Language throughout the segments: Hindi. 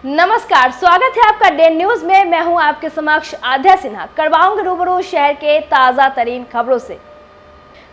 नमस्कार, स्वागत है आपका डे न्यूज में। मैं हूं आपके समक्ष आध्या सिन्हा। करवाऊंगी रूबरू शहर के ताजा तरीन खबरों से।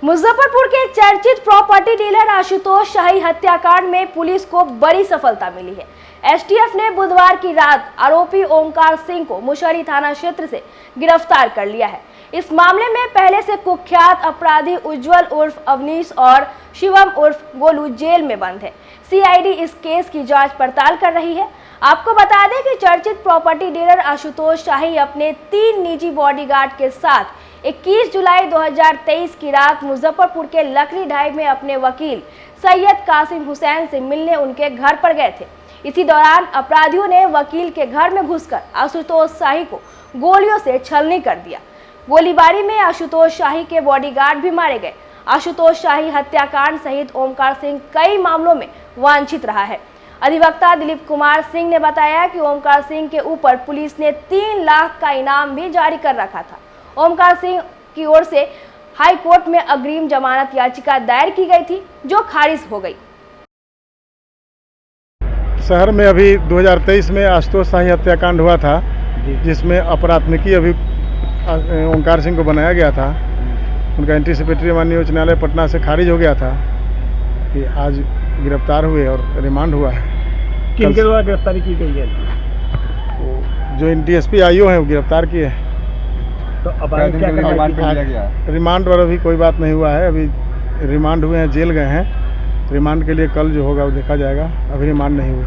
मुजफ्फरपुर के चर्चित प्रॉपर्टी डीलर आशुतोष शाही हत्याकांड में पुलिस को बड़ी सफलता मिली है। एसटीएफ ने बुधवार की रात आरोपी ओमकार सिंह को मुशहरी थाना क्षेत्र से गिरफ्तार कर लिया है। इस मामले में पहले से कुख्यात अपराधी उज्जवल उर्फ अवनीश और शिवम उर्फ गोलू जेल में बंद है। सीआईडी इस केस की जांच पड़ताल कर रही है। आपको बता दें कि चर्चित प्रॉपर्टी डीलर आशुतोष शाही अपने 3 निजी बॉडीगार्ड के साथ 21 जुलाई 2023 की रात मुजफ्फरपुर के लकड़ी ढाई में अपने वकील सैयद कासिम हुसैन से मिलने उनके घर पर गए थे। इसी दौरान अपराधियों ने वकील के घर में घुसकर आशुतोष शाही को गोलियों से छलनी कर दिया। गोलीबारी में आशुतोष शाही के बॉडीगार्ड भी मारे गए। आशुतोष शाही हत्याकांड सहित ओमकार सिंह कई मामलों में वांछित रहा है। अधिवक्ता दिलीप कुमार सिंह ने बताया कि ओमकार सिंह के ऊपर पुलिस ने 3 लाख का इनाम भी जारी कर रखा था। ओमकार सिंह की ओर से हाई कोर्ट में अग्रिम जमानत याचिका दायर की गई थी, जो खारिज हो गई। शहर में अभी 2023 में आशुतोष शाही हत्याकांड हुआ था, जिसमें अपराधनिकी अभी ओमकार सिंह को बनाया गया था। उनका एंटीसिपेटरी माननीय उच्च न्यायालय पटना से खारिज हो गया था कि आज गिरफ्तार हुए और रिमांड हुआ है। किनके द्वारा गिरफ्तारी की गई है? जो डीएसपी आईओ हैं वो गिरफ्तार किए। तो अब क्या क्या रिमांड पर अभी कोई बात नहीं हुआ है। अभी रिमांड हुए हैं, जेल गए हैं। रिमांड के लिए कल जो होगा वो देखा जाएगा। अभी रिमांड नहीं हुआ।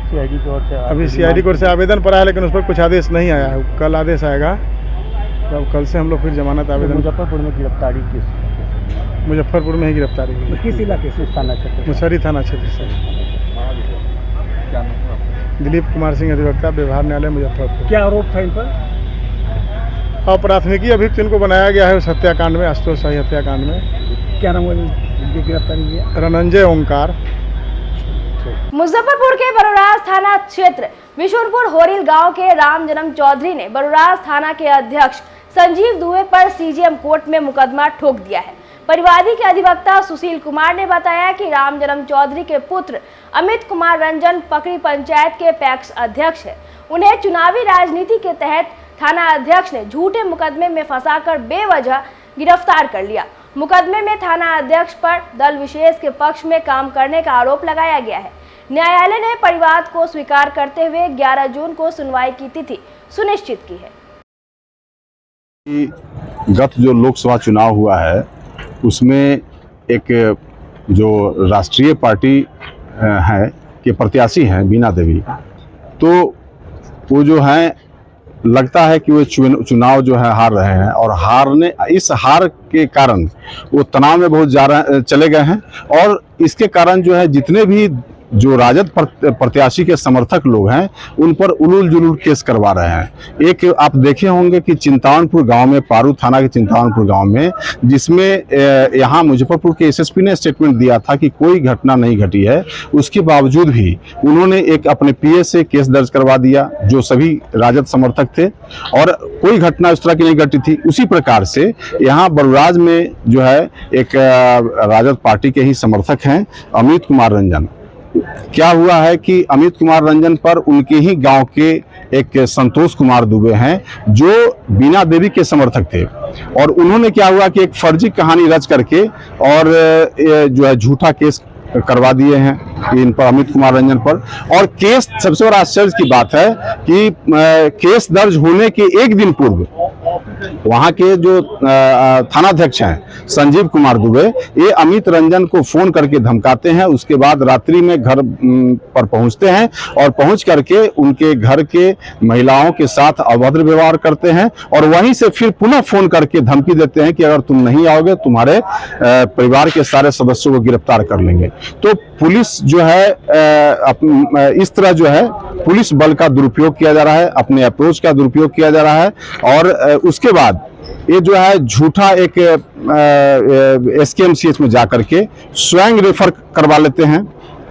सीआईडी की ओर से अभी सीआईडी की ओर से आवेदन पड़ा है, लेकिन उस पर कुछ आदेश नहीं आया है। कल आदेश आएगा, तो अब कल से हम लोग फिर जमानत आवेदन। मुजफ्फरपुर में गिरफ्तारी मुजफ्फरपुर में ही गिरफ्तारी हुई। किस इलाके से? थाना क्षेत्र, मुशहरी थाना क्षेत्र से। दिलीप कुमार सिंह, अधिवक्ता, व्यवहार न्यायालय मुजफ्फरपुर। क्या आरोप था इन पर? अपराधनिकी अभियुक्त इनको बनाया गया है उस हत्याकांड में, आशुतोष शाही हत्याकांड में। क्या नाम है गिरफ्तारी किया? रनंजय ओंकार। मुजफ्फरपुर के बरुराज थाना क्षेत्र विशुनपुर होरिल गांव के राम जन्म चौधरी ने बरुराज थाना के अध्यक्ष संजीव दुबे पर सीजेएम कोर्ट में मुकदमा ठोक दिया है। परिवादी के अधिवक्ता सुशील कुमार ने बताया कि राम जन्म चौधरी के पुत्र अमित कुमार रंजन पकड़ी पंचायत के पैक्स अध्यक्ष है। उन्हें चुनावी राजनीति के तहत थाना अध्यक्ष ने झूठे मुकदमे में फंसाकर बेवजह गिरफ्तार कर लिया। मुकदमे में थाना अध्यक्ष पर दल विशेष के पक्ष में काम करने का आरोप लगाया गया है। न्यायालय ने परिवाद को स्वीकार करते हुए 11 जून को सुनवाई की तिथि सुनिश्चित की है। गत जो लोकसभा चुनाव हुआ है उसमें एक जो राष्ट्रीय पार्टी है के प्रत्याशी हैं बीना देवी, तो वो जो हैं लगता है कि वो चुनाव जो है हार रहे हैं, और इस हार के कारण वो तनाव में बहुत चले गए हैं। और इसके कारण जो है जितने भी जो राजद प्रत्याशी के समर्थक लोग हैं उन पर उलूल जुलूल केस करवा रहे हैं। एक आप देखे होंगे कि चिंतावनपुर गांव में, पारू थाना के चिंतावनपुर गांव में, जिसमें यहाँ मुजफ्फरपुर के एसएसपी ने स्टेटमेंट दिया था कि कोई घटना नहीं घटी है, उसके बावजूद भी उन्होंने एक अपने पीए से केस दर्ज करवा दिया जो सभी राजद समर्थक थे, और कोई घटना उस तरह की नहीं घटी थी। उसी प्रकार से यहाँ बरुराज में जो है एक राजद पार्टी के ही समर्थक हैं अमित कुमार रंजन। क्या हुआ है कि अमित कुमार रंजन पर उनके ही गांव के एक संतोष कुमार दुबे हैं जो बीना देवी के समर्थक थे, और उन्होंने क्या हुआ कि एक फर्जी कहानी रच करके और जो है झूठा केस करवा दिए हैं इन पर, अमित कुमार रंजन पर। और केस, सबसे बड़ा आश्चर्य की बात है कि केस दर्ज होने के एक दिन पूर्व वहां के जो थानाध्यक्ष हैं संजीव कुमार दुबे, ये अमित रंजन को फोन करके धमकाते हैं। उसके बाद रात्रि में घर पर पहुंचते हैं और पहुंच करके उनके घर के महिलाओं के साथ अभद्र व्यवहार करते हैं, और वहीं से फिर पुनः फोन करके धमकी देते हैं कि अगर तुम नहीं आओगे तुम्हारे परिवार के सारे सदस्यों को गिरफ्तार कर लेंगे। तो पुलिस जो है इस तरह जो है पुलिस बल का दुरुपयोग किया जा रहा है, अपने अप्रोच का दुरुपयोग किया जा रहा है, और उसके बाद ये जो है झूठा एक SKMCH में जाकर के स्वयं रेफर करवा लेते हैं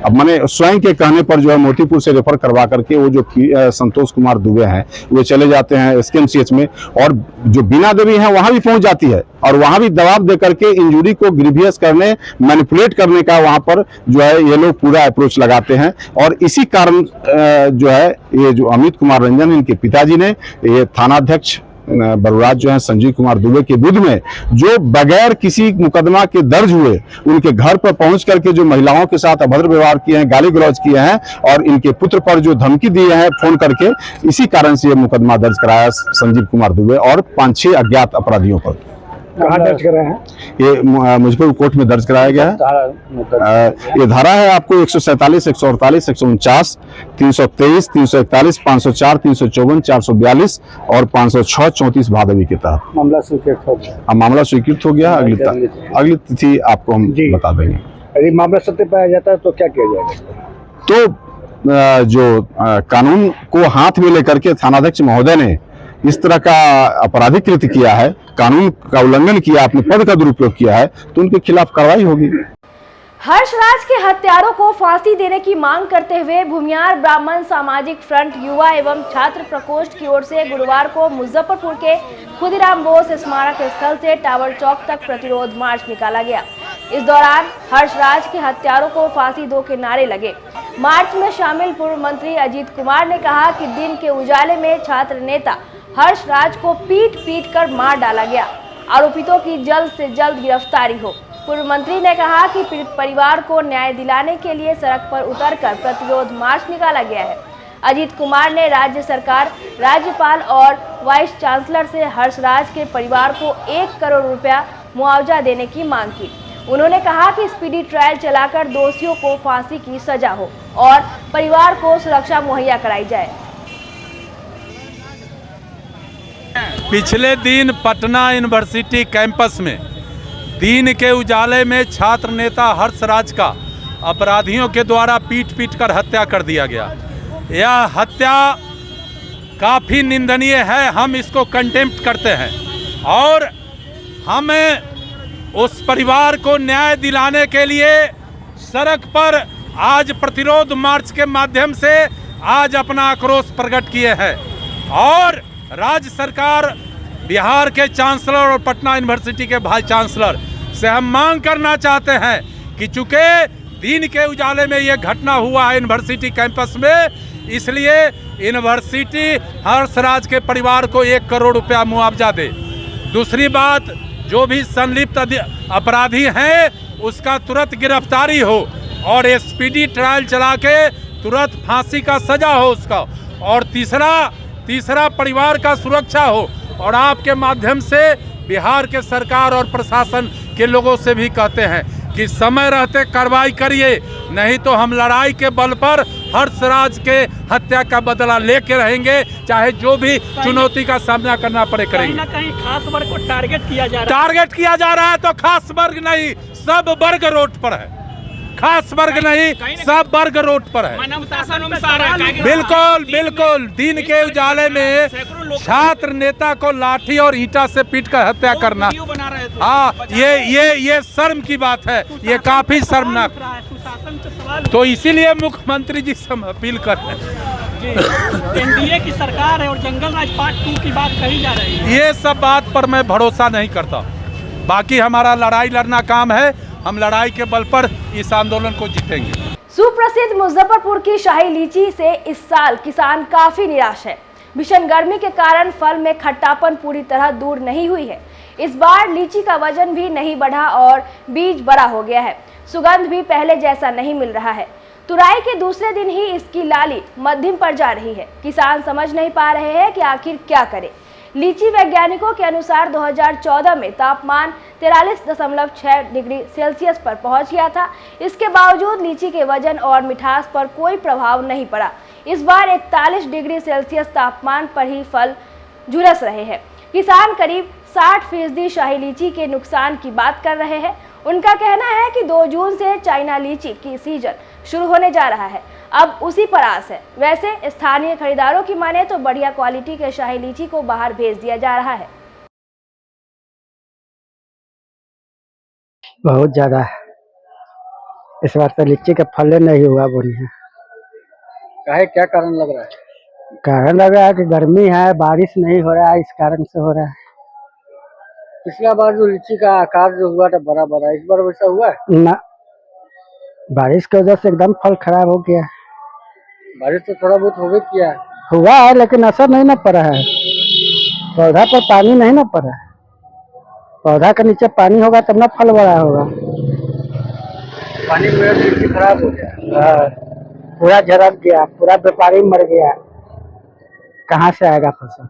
अब मैंने स्वयं के कहने पर जो है मोतीपुर से रेफर करवा करके वो जो संतोष कुमार दुबे हैं वो चले जाते हैं एसकेएमसीएच में, और जो बीना देवी हैं वहां भी पहुंच जाती है और वहां भी दबाव दे करके इंजुरी को ग्रीवियस करने, मैनिपुलेट करने का वहां पर जो है ये लोग पूरा अप्रोच लगाते हैं। और इसी कारण जो है ये जो अमित कुमार रंजन इनके पिताजी ने ये थानाध्यक्ष बरुराज जो है संजीव कुमार दुबे के विरुद्ध में जो बगैर किसी मुकदमा के दर्ज हुए उनके घर पर पहुंच करके जो महिलाओं के साथ अभद्र व्यवहार किए हैं, गाली गलौज किए हैं और इनके पुत्र पर जो धमकी दिए हैं फोन करके, इसी कारण से ये मुकदमा दर्ज कराया संजीव कुमार दुबे और 5-6 अज्ञात अपराधियों पर। कहाँ दर्ज कराए हैं? ये मुजफ्फरपुर कोर्ट में दर्ज कराया गया है। ये धारा है आपको 147, 148, 149, 323, 341, 504, 354, 442 और 506, 34 भादवी के तहत मामला स्वीकृत हो गया। अब मामला स्वीकृत हो गया। अगली तिथि आपको हम बता देंगे। यदि मामला सत्य पाया जाता है तो क्या किया जाएगा? तो जो कानून को हाथ में लेकर के थानाध्यक्ष महोदय ने इस तरह का आपराधिक कृत्य किया है, कानून का उल्लंघन किया, अपने पद का दुरुपयोग किया है, तो उनके खिलाफ कार्रवाई होगी। हर्षराज के हत्यारों को फांसी देने की मांग करते हुए भूमियार ब्राह्मण सामाजिक फ्रंट युवा एवं छात्र प्रकोष्ठ की ओर से गुरुवार को मुजफ्फरपुर के खुदीराम बोस स्मारक स्थल से टावर चौक तक प्रतिरोध मार्च निकाला गया। इस दौरान हर्षराज के हत्यारों को फांसी दो के नारे लगे। मार्च में शामिल पूर्व मंत्री अजीत कुमार ने कहा कि दिन के उजाले में छात्र नेता हर्षराज को पीट कर मार डाला गया, आरोपितों की जल्द से जल्द गिरफ्तारी हो। पूर्व मंत्री ने कहा कि पीड़ित परिवार को न्याय दिलाने के लिए सड़क पर उतरकर प्रतिरोध मार्च निकाला गया है। अजीत कुमार ने राज्य सरकार, राज्यपाल और वाइस चांसलर से हर्षराज के परिवार को 1 करोड़ रुपया मुआवजा देने की मांग की। उन्होंने कहा कि स्पीडी ट्रायल चलाकर दोषियों को फांसी की सजा हो और परिवार को सुरक्षा मुहैया कराई जाए। पिछले दिन पटना यूनिवर्सिटी कैंपस में दिन के उजाले में छात्र नेता हर्षराज का अपराधियों के द्वारा पीट कर हत्या कर दिया गया। यह हत्या काफ़ी निंदनीय है, हम इसको कंटेम्प्ट करते हैं और हम उस परिवार को न्याय दिलाने के लिए सड़क पर आज प्रतिरोध मार्च के माध्यम से आज अपना आक्रोश प्रकट किए हैं। और राज्य सरकार, बिहार के चांसलर और पटना यूनिवर्सिटी के वाइस चांसलर से हम मांग करना चाहते हैं कि चूंकि दिन के उजाले में ये घटना हुआ है यूनिवर्सिटी कैंपस में, इसलिए यूनिवर्सिटी हर्षराज के परिवार को 1 करोड़ रुपया मुआवजा दे। दूसरी बात, जो भी संलिप्त अपराधी हैं उसका तुरंत गिरफ्तारी हो और स्पीडी ट्रायल चला के तुरंत फांसी का सजा हो उसका। और तीसरा परिवार का सुरक्षा हो। और आपके माध्यम से बिहार के सरकार और प्रशासन के लोगों से भी कहते हैं कि समय रहते कार्रवाई करिए, नहीं तो हम लड़ाई के बल पर हर्षराज के हत्या का बदला लेके रहेंगे, चाहे जो भी चुनौती का सामना करना पड़े करेंगे। कहीं ना कहीं खास वर्ग को टारगेट किया जा रहा है। टारगेट किया जा रहा है तो खास वर्ग नहीं, सब वर्ग रोड पर है। खास वर्ग नहीं, सब वर्ग रोड पर है। बिल्कुल दिन के उजाले में छात्र नेता को लाठी और ईंटा से पीट कर हत्या करना, हाँ ये शर्म की बात है, ये काफी शर्मनाक। तो इसीलिए मुख्यमंत्री जी से हम अपील कर रहे हैं। एनडीए की सरकार है और जंगल राज पार्ट 2 की बात कही जा रही है। ये सब बात पर मैं भरोसा नहीं करता। बाकी हमारा लड़ाई लड़ना काम है, हम लड़ाई के बल पर इस आंदोलन को जीतेंगे। सुप्रसिद्ध मुजफ्फरपुर की शाही लीची से इस साल किसान काफी निराश है। भीषण गर्मी के कारण फल में खट्टापन पूरी तरह दूर नहीं हुई है। इस बार लीची का वजन भी नहीं बढ़ा और बीज बड़ा हो गया है। सुगंध भी पहले जैसा नहीं मिल रहा है। तुराई के दूसरे दिन ही इसकी लाली मध्यम पर जा रही है। किसान समझ नहीं पा रहे हैं कि आखिर क्या करें। लीची वैज्ञानिकों के अनुसार 2014 में तापमान 43.6 डिग्री सेल्सियस पर पहुंच गया था। इसके बावजूद लीची के वजन और मिठास पर कोई प्रभाव नहीं पड़ा। इस बार 41 डिग्री सेल्सियस तापमान पर ही फल झुलस रहे हैं। किसान करीब 60% शाही लीची के नुकसान की बात कर रहे हैं। उनका कहना है कि 2 जून से चाइना लीची की सीजन शुरू होने जा रहा है, अब उसी पर आस है। वैसे स्थानीय खरीदारों की माने तो बढ़िया क्वालिटी के शाही लीची को बाहर भेज दिया जा रहा है। बहुत ज्यादा है, इस बार तो लीची का फल नहीं हुआ बढ़िया। काहे क्या कारण लग रहा है? कारण लग रहा है कि गर्मी है, बारिश नहीं हो रहा है, इस कारण से हो रहा है। पिछला बार जो लीची का आकार जो हुआ था बड़ा बड़ा, इस बार वैसा हुआ है? ना, बारिश की वजह से एकदम फल खराब हो गया। बारिश तो थोड़ा बहुत होवे किया है। हुआ है लेकिन असर नहीं ना पड़ा है, पौधा पर पानी नहीं ना पड़ा है। पौधा के नीचे पानी होगा तब ना फल बड़ा होगा। पानी में लीची खराब हो गया। हाँ, पूरा झड़क गया, पूरा व्यापारी मर गया, कहाँ से आएगा फसल?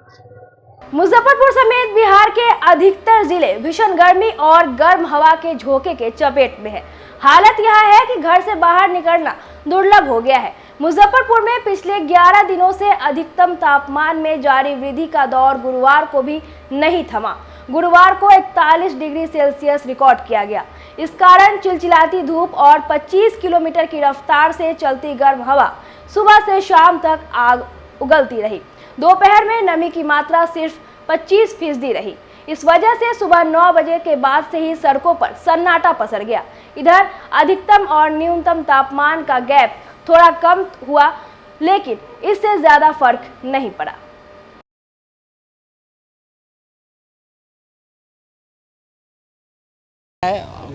मुजफ्फरपुर समेत बिहार के अधिकतर जिले भीषण गर्मी और गर्म हवा के झोंके के चपेट में है। हालत यह है कि घर से बाहर निकलना दुर्लभ हो गया है। मुजफ्फरपुर में पिछले 11 दिनों से अधिकतम तापमान में जारी वृद्धि का दौर गुरुवार को भी नहीं थमा। गुरुवार को 41 डिग्री सेल्सियस रिकॉर्ड किया गया। इस कारण चिलचिलाती धूप और 25 किलोमीटर की रफ्तार से चलती गर्म हवा सुबह से शाम तक आग उगलती रही। दोपहर में नमी की मात्रा सिर्फ 25% रही। इस वजह से सुबह 9 बजे के बाद से ही सड़कों पर सन्नाटा पसर गया। इधर अधिकतम और न्यूनतम तापमान का गैप थोड़ा कम हुआ, लेकिन इससे ज्यादा फर्क नहीं पड़ा।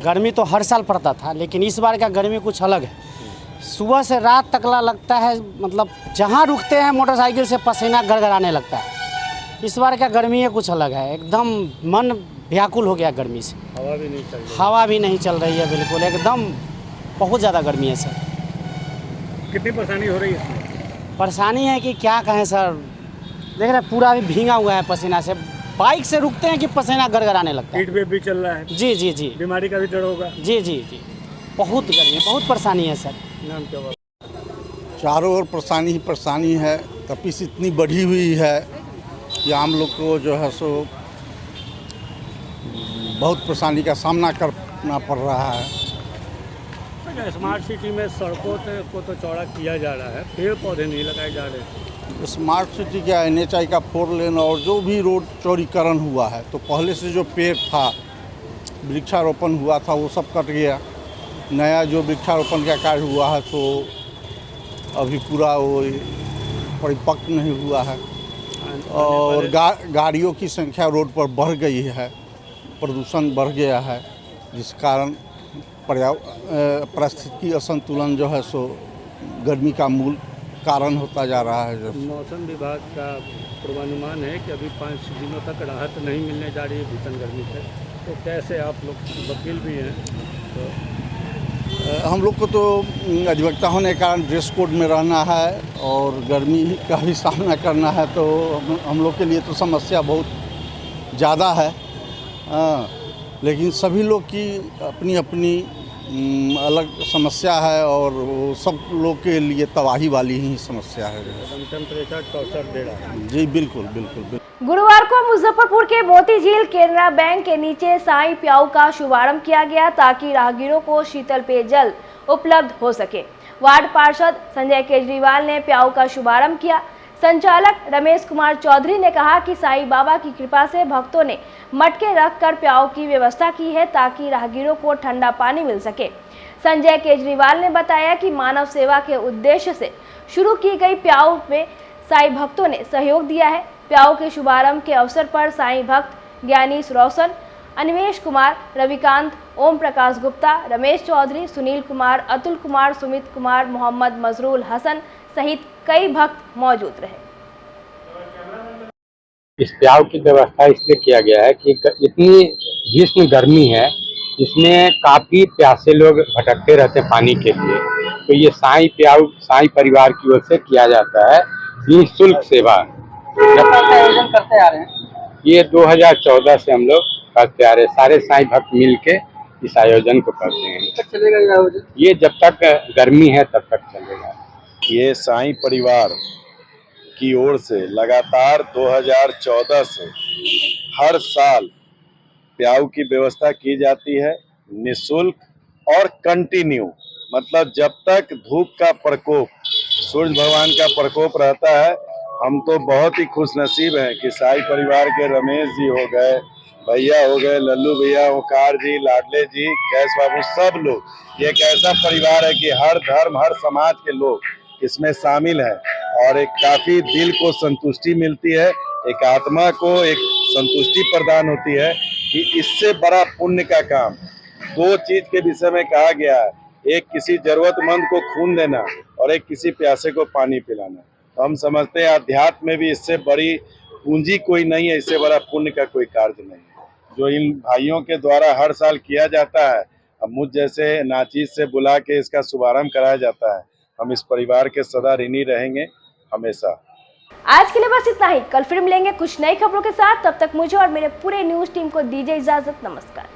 गर्मी तो हर साल पड़ता था, लेकिन इस बार का गर्मी कुछ अलग है। सुबह से रात तकला लगता है, मतलब जहाँ रुकते हैं मोटरसाइकिल से पसीना गड़गड़ाने लगता है। इस बार का गर्मी है कुछ अलग है, एकदम मन व्याकुल हो गया गर्मी से। हवा भी नहीं चल रही। हवा भी नहीं चल रही है, बिल्कुल एकदम बहुत ज़्यादा गर्मी है सर। कितनी परेशानी हो रही है इसमें? परेशानी है कि क्या कहें सर, देख रहे पूरा अभी भींगा हुआ है पसीना से। बाइक से रुकते हैं कि पसीना गड़गड़ाने लगता है। हीट वेव भी चल रहा है। जी जी जी, बीमारी का भी डर होगा। जी जी जी, बहुत गर्मी, बहुत परेशानी है सर। नाम क्या हुआ? चारों ओर परेशानी ही परेशानी है। तपिश इतनी बढ़ी हुई है कि आम लोग को जो है सो बहुत परेशानी का सामना करना पड़ रहा है। स्मार्ट सिटी में सड़कों को तो चौड़ा किया जा रहा है, पेड़ पौधे नहीं लगाए जा रहे। स्मार्ट सिटी का NHI का 4 लेन और जो भी रोड चौड़ीकरण हुआ है, तो पहले से जो पेड़ था, वृक्षारोपण हुआ था, वो सब कट गया। नया जो वृक्षारोपण का कार्य हुआ है तो अभी पूरा वो परिपक्व नहीं हुआ है। और गाड़ियों की संख्या रोड पर बढ़ गई है, प्रदूषण बढ़ गया है, जिस कारण पारिस्थितिकी असंतुलन जो है सो गर्मी का मूल कारण होता जा रहा है। मौसम विभाग का पूर्वानुमान है कि अभी 5 दिनों तक राहत नहीं मिलने जा रही है भीषण गर्मी से। तो कैसे, आप लोग वकील भी हैं तो हम लोग को तो अधिवक्ता होने के कारण ड्रेस कोड में रहना है और गर्मी का भी सामना करना है, तो हम लोग के लिए तो समस्या बहुत ज़्यादा है। लेकिन सभी लोग की अपनी अपनी अलग समस्या है और वो सब लोग के लिए तबाही वाली ही समस्या है। टेम्परेचर टॉर्चर दे रहा है। जी बिल्कुल बिल्कुल बिल्कुल। गुरुवार को मुजफ्फरपुर के मोती झील केनरा बैंक के नीचे साई प्याऊ का शुभारंभ किया गया ताकि राहगीरों को शीतल पेयजल उपलब्ध हो सके। वार्ड पार्षद संजय केजरीवाल ने प्याऊ का शुभारंभ किया। संचालक रमेश कुमार चौधरी ने कहा कि साईं बाबा की कृपा से भक्तों ने मटके रखकर प्याऊ की व्यवस्था की है ताकि राहगीरों को ठंडा पानी मिल सके। संजय केजरीवाल ने बताया कि मानव सेवा के उद्देश्य से शुरू की गई प्याऊ में साईं भक्तों ने सहयोग दिया है। प्याऊ के शुभारंभ के अवसर पर साईं भक्त ज्ञानीश रोशन, अनिमेश कुमार, रविकांत, ओम प्रकाश गुप्ता, रमेश चौधरी, सुनील कुमार, अतुल कुमार, सुमित कुमार, मोहम्मद मजरूल हसन सहित कई भक्त मौजूद रहे। इस प्याऊ की व्यवस्था इसलिए किया गया है कि इतनी भीषण गर्मी है, इसमें काफी प्यासे लोग भटकते रहते हैं पानी के लिए। तो ये साईं प्याऊ साईं परिवार की ओर से किया जाता है निःशुल्क सेवा। आयोजन करते आ रहे हैं। ये 2014 से हम लोग करते आ रहे, सारे साईं भक्त मिल के इस आयोजन को करते हैं। कब चलेगा ये आयोजन? ये जब तक गर्मी है तब तक चलेगा। ये साईं परिवार की ओर से लगातार 2014 से हर साल प्याऊ की व्यवस्था की जाती है निःशुल्क और कंटिन्यू, मतलब जब तक धूप का प्रकोप, सूर्य भगवान का प्रकोप रहता है। हम तो बहुत ही खुशनसीब हैं कि साईं परिवार के रमेश जी हो गए भैया हो गए, लल्लू भैया, ओंकार जी, लाडले जी, कैश बाबू, सब लोग, ये एक ऐसा परिवार है कि हर धर्म, हर समाज के लोग इसमें शामिल हैं और एक काफी दिल को संतुष्टि मिलती है, एक आत्मा को एक संतुष्टि प्रदान होती है कि इससे बड़ा पुण्य का काम दो चीज के विषय में कहा गया है, एक किसी जरूरतमंद को खून देना और एक किसी प्यासे को पानी पिलाना। तो हम समझते हैं अध्यात्म में भी इससे बड़ी पूंजी कोई नहीं है, इससे बड़ा पुण्य का कोई कार्य नहीं है, जो इन भाइयों के द्वारा हर साल किया जाता है। अब मुझ जैसे नाचीज से बुला के इसका शुभारंभ कराया जाता है। हम इस परिवार के सदा ऋणी रहेंगे हमेशा। आज के लिए बस इतना ही। कल फिर मिलेंगे कुछ नई खबरों के साथ। तब तक मुझे और मेरे पूरे न्यूज टीम को दीजिए इजाजत। नमस्कार।